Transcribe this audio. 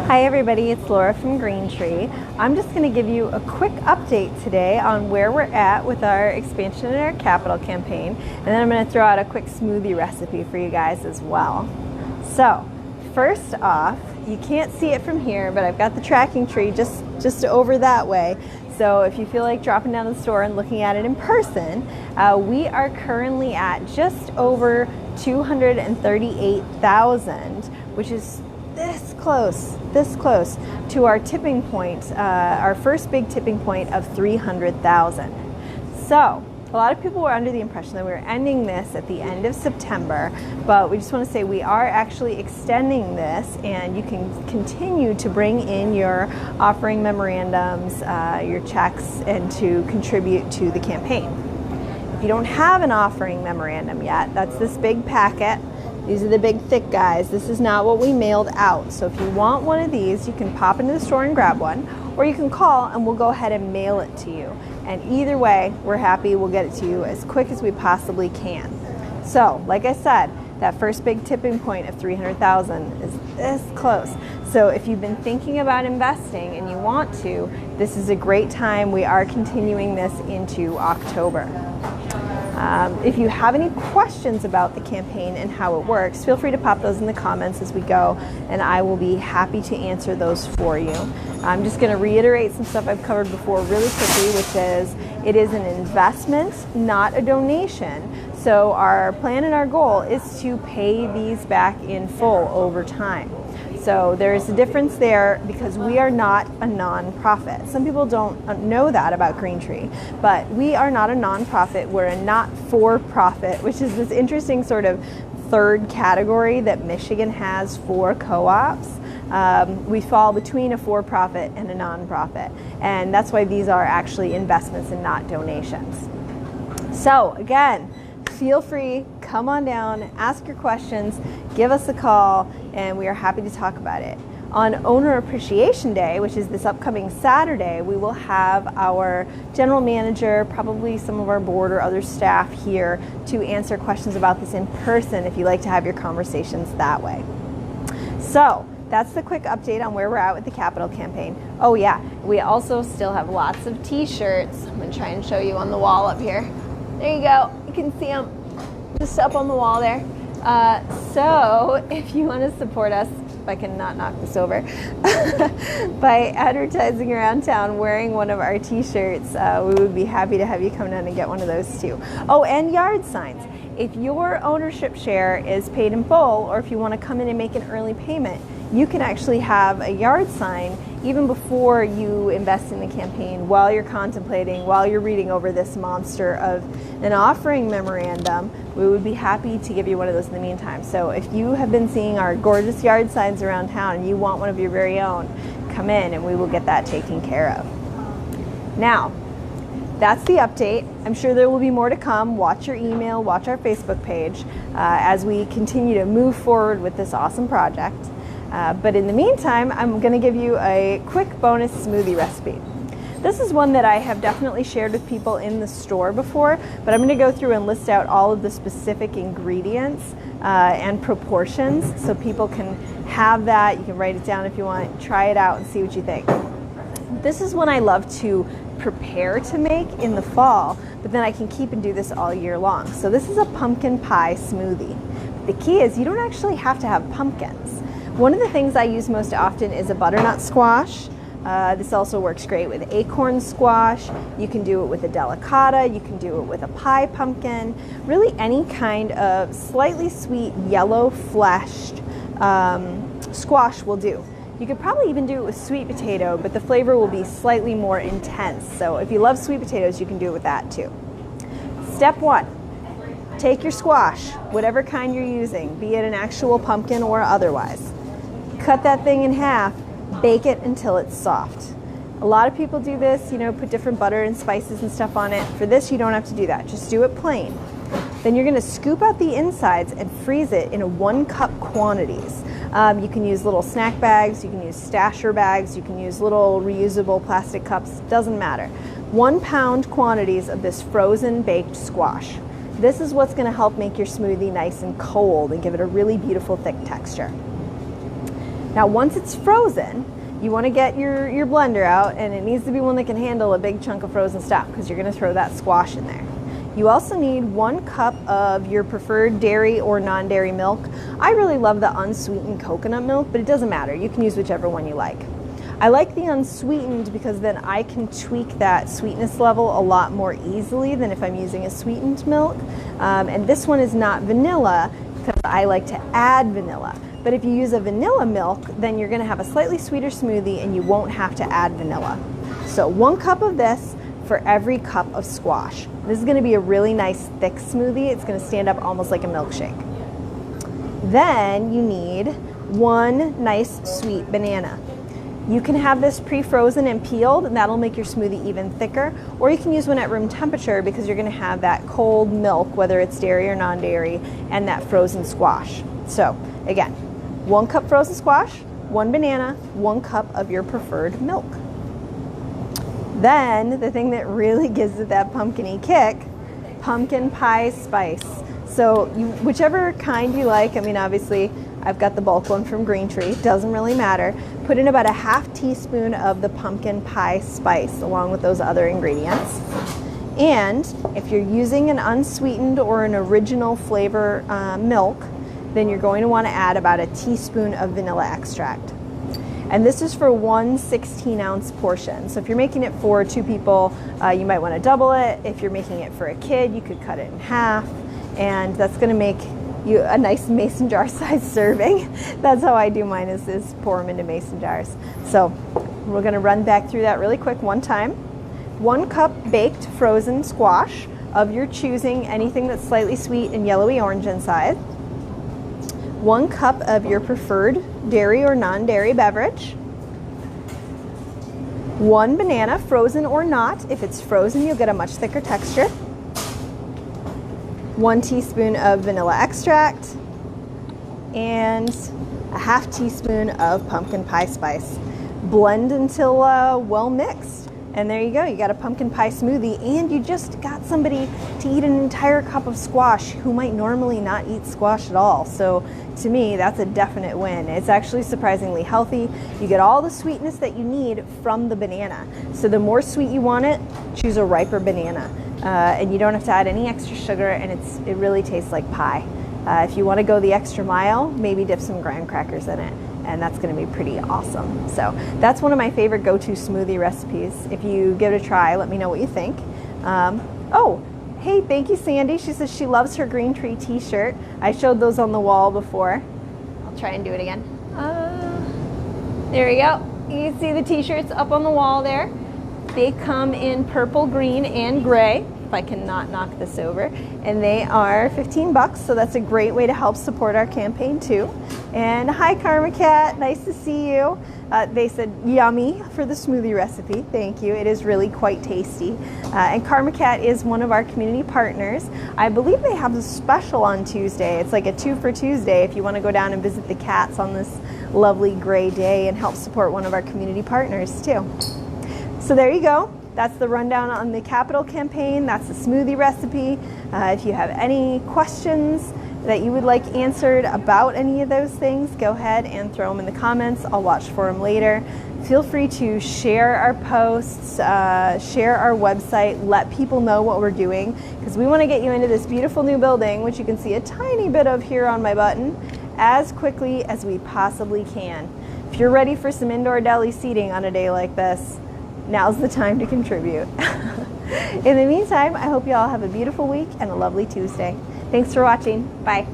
Hi everybody, it's Laura from GreenTree. I'm just going to give you a quick update today on where we're at with our expansion and our capital campaign, and then I'm going to throw out a quick smoothie recipe for you guys as well. So first off, you can't see it from here, but I've got the tracking tree just over that way. So if you feel like dropping down to the store and looking at it in person, we are currently at just over 238,000, which is this close to our tipping point, our first big tipping point of 300,000. So a lot of people were under the impression that we were ending this at the end of September, but we just want to say we are actually extending this, and you can continue to bring in your offering memorandums, your checks, and to contribute to the campaign. If you don't have an offering memorandum yet, that's this big packet. These are the big thick guys. This is not what we mailed out. So if you want one of these, you can pop into the store and grab one, or you can call and we'll go ahead and mail it to you. And either way, we're happy. We'll get it to you as quick as we possibly can. So like I said, that first big tipping point of 300,000 is this close. So if you've been thinking about investing and you want to, this is a great time. We are continuing this into October. If you have any questions about the campaign and how it works, feel free to pop those in the comments as we go, and I will be happy to answer those for you. I'm just going to reiterate some stuff I've covered before really quickly, which is it is an investment, not a donation. So our plan and our goal is to pay these back in full over time. So there's a difference there because we are not a nonprofit. Some people don't know that about GreenTree, but we are not a nonprofit. We're a not-for-profit, which is this interesting sort of third category that Michigan has for co-ops. We fall between a for-profit and a nonprofit, and that's why these are actually investments and not donations. So again, feel free, come on down, ask your questions, give us a call, and we are happy to talk about it. On Owner Appreciation Day, which is this upcoming Saturday, we will have our general manager, probably some of our board or other staff here to answer questions about this in person if you like to have your conversations that way. So that's the quick update on where we're at with the capital campaign. Oh yeah, we also still have lots of t-shirts. I'm going to try and show you on the wall up here. There you go. You can see them just up on the wall there. So if you want to support us, if I can not knock this over, by advertising around town wearing one of our t-shirts, we would be happy to have you come down and get one of those too. Oh, and yard signs. If your ownership share is paid in full, or if you want to come in and make an early payment, you can actually have a yard sign even before you invest in the campaign, while you're contemplating, while you're reading over this monster of an offering memorandum. We would be happy to give you one of those in the meantime. So if you have been seeing our gorgeous yard signs around town and you want one of your very own, come in and we will get that taken care of. Now, that's the update. I'm sure there will be more to come. Watch your email, watch our Facebook page as we continue to move forward with this awesome project. But in the meantime, I'm going to give you a quick bonus smoothie recipe. This is one that I have definitely shared with people in the store before, but I'm going to go through and list out all of the specific ingredients and proportions so people can have that. You can write it down if you want, try it out and see what you think. This is one I love to prepare to make in the fall, but then I can keep and do this all year long. So this is a pumpkin pie smoothie. The key is you don't actually have to have pumpkins. One of the things I use most often is a butternut squash. This also works great with acorn squash. You can do it with a delicata. You can do it with a pie pumpkin. Really any kind of slightly sweet yellow fleshed squash will do. You could probably even do it with sweet potato, but the flavor will be slightly more intense. So if you love sweet potatoes, you can do it with that too. Step one, take your squash, whatever kind you're using, be it an actual pumpkin or otherwise. Cut that thing in half, bake it until it's soft. A lot of people do this, put different butter and spices and stuff on it. For this, you don't have to do that. Just do it plain. Then you're going to scoop out the insides and freeze it in 1 cup quantities. You can use little snack bags, you can use stasher bags, you can use little reusable plastic cups, doesn't matter. 1 pound quantities of this frozen baked squash. This is what's going to help make your smoothie nice and cold and give it a really beautiful thick texture. Now once it's frozen, you want to get your blender out, and it needs to be one that can handle a big chunk of frozen stuff because you're going to throw that squash in there. You also need 1 cup of your preferred dairy or non-dairy milk. I really love the unsweetened coconut milk, but it doesn't matter. You can use whichever one you like. I like the unsweetened because then I can tweak that sweetness level a lot more easily than if I'm using a sweetened milk. And this one is not vanilla because I like to add vanilla. But if you use a vanilla milk, then you're going to have a slightly sweeter smoothie and you won't have to add vanilla. So 1 cup of this for every cup of squash. This is going to be a really nice thick smoothie. It's going to stand up almost like a milkshake. Then you need 1 nice sweet banana. You can have this pre-frozen and peeled, and that'll make your smoothie even thicker, or you can use one at room temperature because you're going to have that cold milk, whether it's dairy or non-dairy, and that frozen squash. So again, 1 cup frozen squash, 1 banana, 1 cup of your preferred milk. Then the thing that really gives it that pumpkin-y kick, pumpkin pie spice. So whichever kind you like, I mean obviously I've got the bulk one from GreenTree, doesn't really matter. Put in about a ½ teaspoon of the pumpkin pie spice along with those other ingredients. And if you're using an unsweetened or an original flavor milk, then you're going to want to add about a teaspoon of vanilla extract. And this is for 1 16-ounce portion. So if you're making it for 2 people, you might want to double it. If you're making it for a kid, you could cut it in half. And that's going to make you a nice mason jar size serving. That's how I do mine, is pour them into mason jars. So we're going to run back through that really quick one time. 1 cup baked frozen squash of your choosing, anything that's slightly sweet and yellowy orange inside. 1 cup of your preferred dairy or non-dairy beverage. 1 banana, frozen or not. If it's frozen, you'll get a much thicker texture. 1 teaspoon of vanilla extract. And a ½ teaspoon of pumpkin pie spice. Blend until well mixed. And there you go, you got a pumpkin pie smoothie, and you just got somebody to eat an entire cup of squash who might normally not eat squash at all. So to me, that's a definite win. It's actually surprisingly healthy. You get all the sweetness that you need from the banana. So the more sweet you want it, choose a riper banana. And you don't have to add any extra sugar, and it really tastes like pie. If you want to go the extra mile, maybe dip some graham crackers in it, and that's going to be pretty awesome. So that's one of my favorite go-to smoothie recipes. If you give it a try, let me know what you think. Oh, hey, thank you, Sandy. She says she loves her GreenTree t-shirt. I showed those on the wall before. I'll try and do it again. There we go. You can see the t-shirts up on the wall there. They come in purple, green, and gray, if I cannot knock this over. And they are 15 bucks, so that's a great way to help support our campaign too. And hi, Karma Cat, nice to see you. They said yummy for the smoothie recipe. Thank you. It is really quite tasty. And Karma Cat is one of our community partners. I believe they have a special on Tuesday. It's like a 2 for Tuesday if you want to go down and visit the cats on this lovely gray day and help support one of our community partners too. So there you go. That's the rundown on the capital campaign. That's the smoothie recipe. If you have any questions that you would like answered about any of those things, go ahead and throw them in the comments. I'll watch for them later. Feel free to share our posts, share our website, let people know what we're doing, because we want to get you into this beautiful new building, which you can see a tiny bit of here on my button, as quickly as we possibly can. If you're ready for some indoor deli seating on a day like this, now's the time to contribute. In the meantime, I hope you all have a beautiful week and a lovely Tuesday. Thanks for watching. Bye.